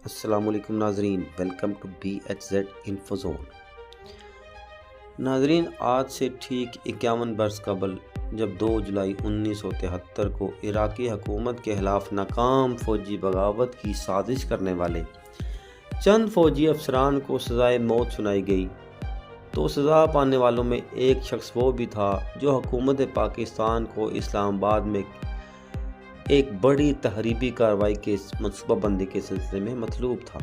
السلام علیکم ناظرین، welcome to BHZ info zone. ناظرین، آج سے ٹھیک 51 برس قبل جب 2 جولائی 1973 کو عراقی حکومت کے خلاف ناکام فوجی بغاوت کی سازش کرنے والے چند فوجی افسران کو سزائے موت سنائی گئی تو سزا پانے والوں میں ایک شخص وہ بھی تھا جو حکومت پاکستان کو اسلام آباد میں ایک بڑی تخریبی کارروائی کے منصوبہ بندی کے سلسلے میں مطلوب تھا۔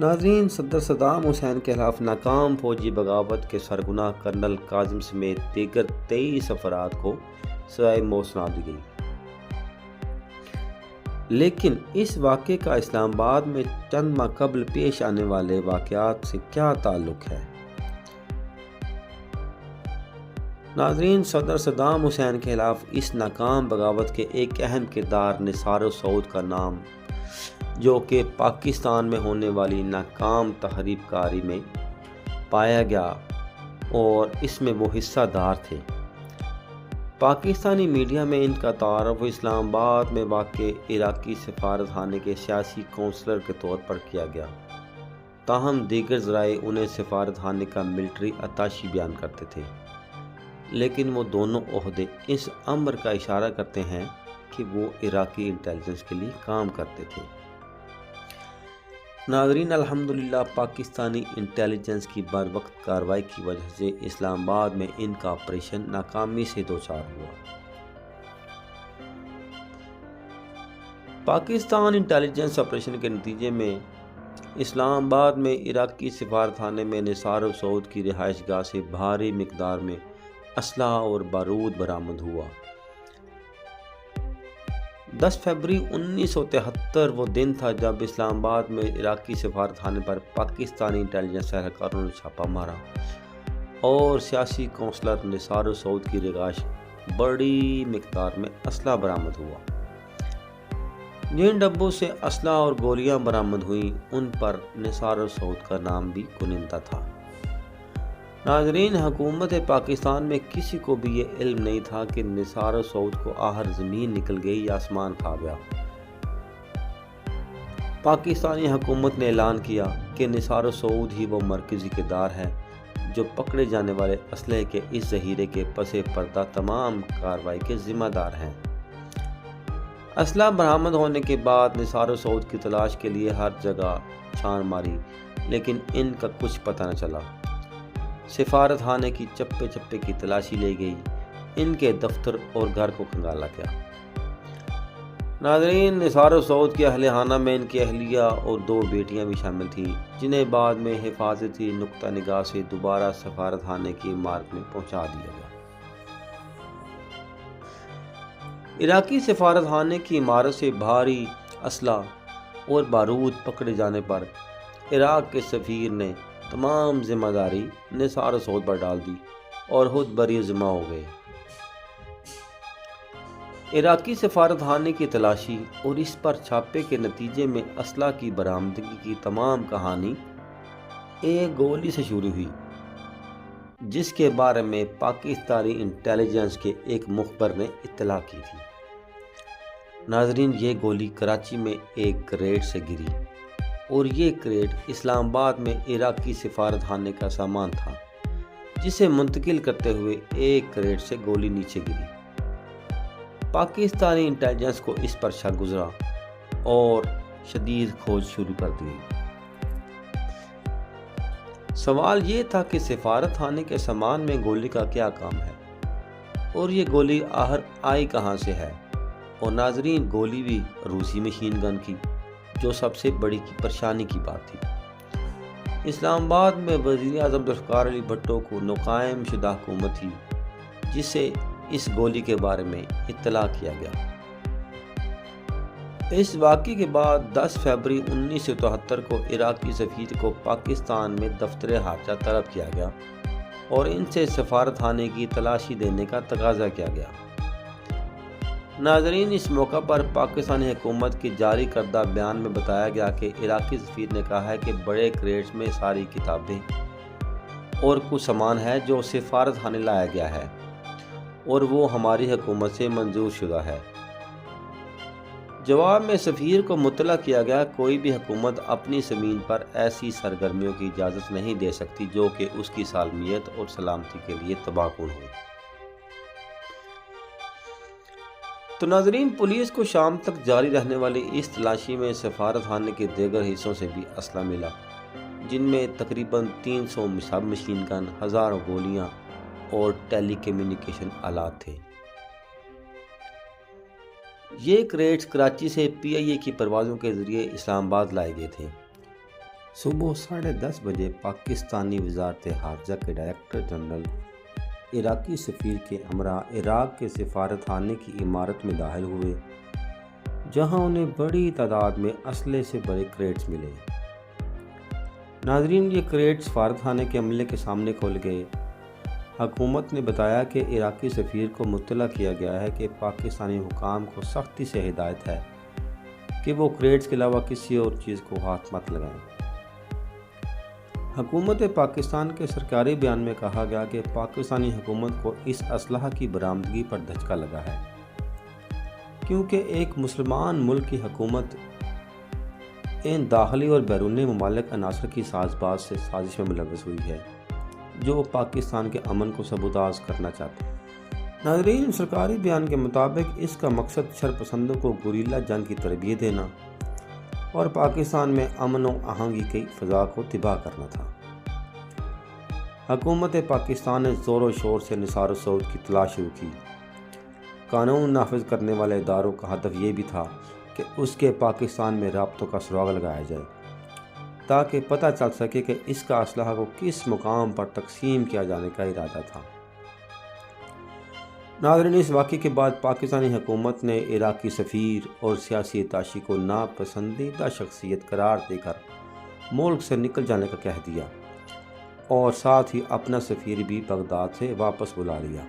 ناظرین، صدر صدام حسین کے خلاف ناکام فوجی بغاوت کے سرغنہ کرنل کاظم سمیت دیگر 23 افراد کو سزائے موت سنا دی گئی، لیکن اس واقعے کا اسلام آباد میں چند ماہ قبل پیش آنے والے واقعات سے کیا تعلق ہے؟ ناظرین، صدر صدام حسین کے خلاف اس ناکام بغاوت کے ایک اہم کردار نثار سعود کا نام، جو کہ پاکستان میں ہونے والی ناکام تخریب کاری میں پایا گیا اور اس میں وہ حصہ دار تھے۔ پاکستانی میڈیا میں ان کا تعارف اسلام آباد میں واقع عراقی سفارت خانے کے سیاسی کونسلر کے طور پر کیا گیا، تاہم دیگر ذرائع انہیں سفارت خانے کا ملٹری اتاشی بیان کرتے تھے، لیکن وہ دونوں عہدے اس امر کا اشارہ کرتے ہیں کہ وہ عراقی انٹیلیجنس کے لیے کام کرتے تھے۔ ناظرین، الحمدللہ پاکستانی انٹیلیجنس کی بر وقت کارروائی کی وجہ سے اسلام آباد میں ان کا آپریشن ناکامی سے دوچار ہوا۔ پاکستان انٹیلیجنس آپریشن کے نتیجے میں اسلام آباد میں عراقی سفارت خانے میں نثار سعود کی رہائش گاہ سے بھاری مقدار میں اسلحہ اور بارود برآمد ہوا۔ 10 فروری 1973 وہ دن تھا جب اسلام آباد میں عراقی سفارت خانے پر پاکستانی انٹیلیجنس اہلکاروں نے چھاپہ مارا اور سیاسی کونسلر نثار سعود کی رہائش بڑی مقدار میں اسلحہ برآمد ہوا۔ جن ڈبوں سے اسلحہ اور گولیاں برآمد ہوئیں ان پر نثار سعود کا نام بھی کنندہ تھا۔ ناظرین، حکومت پاکستان میں کسی کو بھی یہ علم نہیں تھا کہ نثار سعود کو آخر زمین نکل گئی یا آسمان کھا گیا۔ پاکستانی حکومت نے اعلان کیا کہ نثار سعود ہی وہ مرکزی کردار ہے جو پکڑے جانے والے اسلحے کے اس ذخیرے کے پس پردہ تمام کارروائی کے ذمہ دار ہیں۔ اسلحہ برآمد ہونے کے بعد نثار سعود کی تلاش کے لیے ہر جگہ چھان ماری، لیکن ان کا کچھ پتہ نہ چلا۔ سفارت خانے کی چپے چپے کی تلاشی لی گئی، ان کے دفتر اور گھر کو کھنگالا گیا۔ ناظرین، نثار سعود کے اہل خانہ میں ان کی اہلیہ اور 2 بیٹیاں بھی شامل تھیں، جنہیں بعد میں حفاظتی نقطہ نگاہ سے دوبارہ سفارت خانے کی عمارت میں پہنچا دیا گیا۔ عراقی سفارت خانے کی عمارت سے بھاری اسلحہ اور بارود پکڑے جانے پر عراق کے سفیر نے تمام ذمہ داری نثار سعود پر ڈال دی اور خود بری ذمہ ہو گئے۔ عراقی سفارت خانے کی تلاشی اور اس پر چھاپے کے نتیجے میں اسلحہ کی برآمدگی کی تمام کہانی ایک گولی سے شروع ہوئی، جس کے بارے میں پاکستانی انٹیلیجنس کے ایک مخبر نے اطلاع کی تھی۔ ناظرین، یہ گولی کراچی میں ایک کریٹ سے گری اور یہ کریٹ اسلام آباد میں عراقی سفارت خانے کا سامان تھا، جسے منتقل کرتے ہوئے ایک کریٹ سے گولی نیچے گری۔ پاکستانی انٹیلیجنس کو اس پر شک گزرا اور شدید کھوج شروع کر دی۔ سوال یہ تھا کہ سفارت خانے کے سامان میں گولی کا کیا کام ہے اور یہ گولی آخر آئی کہاں سے ہے؟ اور ناظرین، گولی بھی روسی مشین گن کی، جو سب سے بڑی پریشانی کی بات تھی۔ اسلام آباد میں وزیر اعظم ذوالفقار علی بھٹو کو ناقائم شدہ حکومت تھی، جسے اس گولی کے بارے میں اطلاع کیا گیا۔ اس واقعے کے بعد 10 فروری 1973 کو عراقی سفیر کو پاکستان میں دفتر خارجہ طلب کیا گیا اور ان سے سفارت خانے کی تلاشی دینے کا تقاضا کیا گیا۔ ناظرین، اس موقع پر پاکستانی حکومت کی جاری کردہ بیان میں بتایا گیا کہ عراقی سفیر نے کہا ہے کہ بڑے کریٹس میں ساری کتابیں اور کچھ سامان ہے جو سفارت خانے لایا گیا ہے اور وہ ہماری حکومت سے منظور شدہ ہے۔ جواب میں سفیر کو مطلع کیا گیا کوئی بھی حکومت اپنی زمین پر ایسی سرگرمیوں کی اجازت نہیں دے سکتی جو کہ اس کی سالمیت اور سلامتی کے لیے تباہ کن ہو۔ تو ناظرین، پولیس کو شام تک جاری رہنے والی اس تلاشی میں سفارت خانے کے دیگر حصوں سے بھی اسلحہ ملا، جن میں تقریباً 300 سب مشین گن، ہزاروں گولیاں اور ٹیلی کمیونیکیشن آلات تھے۔ یہ کریٹس کراچی سے PIA کی پروازوں کے ذریعے اسلام آباد لائے گئے تھے۔ صبح 10:30 بجے پاکستانی وزارت خارجہ کے ڈائریکٹر جنرل عراقی سفیر کے ہمراہ عراق کے سفارت خانے کی عمارت میں داخل ہوئے، جہاں انہیں بڑی تعداد میں اسلحے سے بھرے کریٹس ملے۔ ناظرین، یہ کریٹس سفارت خانے کے عملے کے سامنے کھول گئے۔ حکومت نے بتایا کہ عراقی سفیر کو مطلع کیا گیا ہے کہ پاکستانی حکام کو سختی سے ہدایت ہے کہ وہ کریٹس کے علاوہ کسی اور چیز کو ہاتھ مت لگائیں۔ حکومت پاکستان کے سرکاری بیان میں کہا گیا کہ پاکستانی حکومت کو اس اسلحہ کی برآمدگی پر دھچکا لگا ہے، کیونکہ ایک مسلمان ملک کی حکومت ان داخلی اور بیرونی ممالک عناصر کی ساز باز سے سازش میں ملوث ہوئی ہے جو پاکستان کے امن کو سبوتاژ کرنا چاہتے ہیں۔ ناظرین، سرکاری بیان کے مطابق اس کا مقصد شرپسندوں کو گوریلا جنگ کی تربیت دینا اور پاکستان میں امن و آہنگی کی فضا کو تباہ کرنا تھا۔ حکومت پاکستان نے زور و شور سے نثار السعود کی تلاش شروع کی۔ قانون نافذ کرنے والے اداروں کا ہدف یہ بھی تھا کہ اس کے پاکستان میں رابطوں کا سراغ لگایا جائے تاکہ پتہ چل سکے کہ اس کا اسلحہ کو کس مقام پر تقسیم کیا جانے کا ارادہ تھا۔ ناظرین، اس واقعے کے بعد پاکستانی حکومت نے عراقی سفیر اور سیاسی اتاشی کو ناپسندیدہ شخصیت قرار دے کر ملک سے نکل جانے کا کہہ دیا اور ساتھ ہی اپنا سفیر بھی بغداد سے واپس بلا لیا۔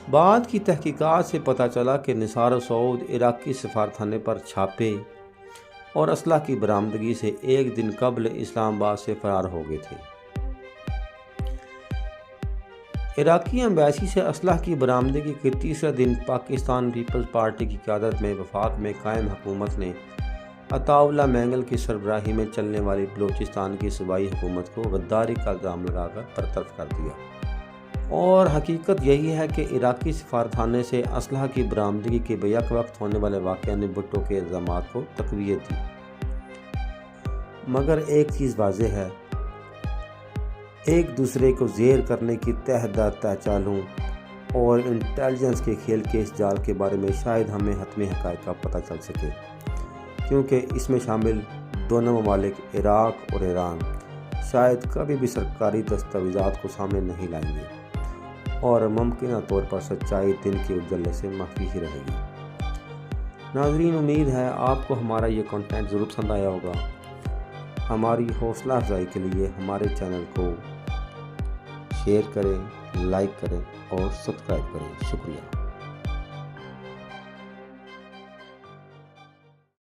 بعد کی تحقیقات سے پتہ چلا کہ نثار السعود عراقی سفارتخانے پر چھاپے اور اسلحہ کی برآمدگی سے ایک دن قبل اسلام آباد سے فرار ہو گئے تھے۔ عراقی ایمبیسی سے اسلحہ کی برآمدگی کے تیسرے دن پاکستان پیپلز پارٹی کی قیادت میں وفاق میں قائم حکومت نے عطا اللہ مینگل کی سربراہی میں چلنے والی بلوچستان کی صوبائی حکومت کو غداری کا الزام لگا کر برطرف کر دیا، اور حقیقت یہی ہے کہ عراقی سفارتخانے سے اسلحہ کی برآمدگی کے بیک وقت ہونے والے واقعہ نے بھٹو کے الزامات کو تقویت دی۔ مگر ایک چیز واضح ہے، ایک دوسرے کو زیر کرنے کی تہ در تہ چالوں اور انٹیلیجنس کے کھیل کے اس جال کے بارے میں شاید ہمیں حتمی حقائق کا پتہ چل سکے، کیونکہ اس میں شامل دونوں ممالک عراق اور ایران شاید کبھی بھی سرکاری دستاویزات کو سامنے نہیں لائیں گے، اور ممکنہ طور پر سچائی دن کے اجلنے سے محفوظ ہی رہے گی۔ ناظرین، امید ہے آپ کو ہمارا یہ کنٹینٹ ضرور پسند آیا ہوگا۔ ہماری حوصلہ افزائی کے لیے ہمارے چینل کو شیئر کریں، لائک کریں اور سبسکرائب کریں۔ شکریہ۔